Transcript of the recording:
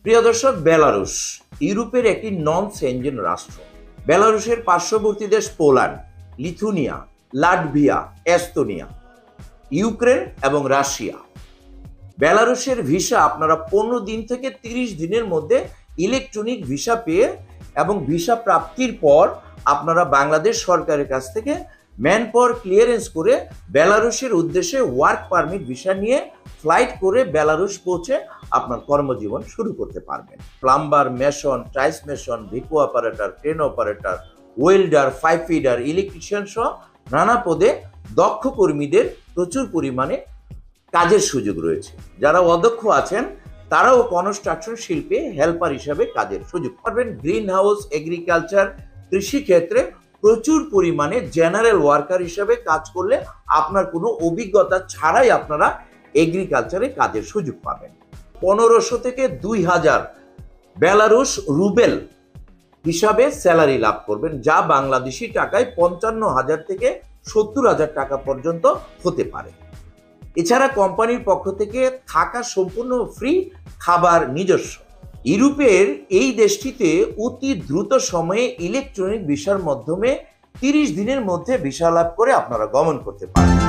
প্রিয় দর্শক, বেলারুশ ইউরোপের একটি নন সেনজেন রাষ্ট্র। বেলারুশের পার্শ্ববর্তী দেশ Poland, Lithuania, Latvia, Estonia, Ukraine এবং রাশিয়া। বেলারুশের ভিসা আপনারা 15 দিন থেকে 30 দিনের মধ্যে ইলেকট্রনিক ভিসা পেয়ে এবং ভিসা প্রাপ্তির পর আপনারা বাংলাদেশ সরকারের কাছ থেকে ম্যান পাওয়ার ক্লিয়ারেন্স করে বেলারুশের উদ্দেশ্যে ওয়ার্ক পারমিট ভিসা নিয়ে ফ্লাইট করে বেলারুশ পৌঁছে আপনার কর্মজীবন শুরু করতে পারবেন। প্লাম্বার, মেশন, টাইলস মেশন, ভিকো operator, crane operator, welder, pipe feeder, electrician সহ নানা পদে দক্ষ কর্মীদের প্রচুর পরিমাণে কাজের সুযোগ রয়েছে। যারা অদক্ষ আছেন তারাও কনস্ট্রাকশন শিল্পে হেল্পার হিসাবে কাজের সুযোগ পাবেন। গ্রিন হাউস, এগ্রিকালচার, কৃষিক্ষেত্রে প্রচুর পরিমাণে জেনারেল ওয়ার্কার হিসাবে কাজ করলে আপনার কোনো অভিজ্ঞতা ছাড়াই আপনারা এগ্রিকালচারে কাজের সুযোগ পাবেন। 1500 থেকে 2000 বেলারুশ রুবেল হিসাবে স্যালারি লাভ করবেন, যা বাংলাদেশি টাকায় 55,000 থেকে 70,000 টাকা পর্যন্ত হতে পারে। এছাড়া কোম্পানির পক্ষ থেকে থাকা সম্পূর্ণ ফ্রি, খাবার নিজস্ব। ইউরোপের এই দেশটিতে অতি দ্রুত সময়ে ইলেকট্রনিক ভিসার মাধ্যমে 30 দিনের মধ্যে ভিসা লাভ করে আপনারা গমন করতে পারেন।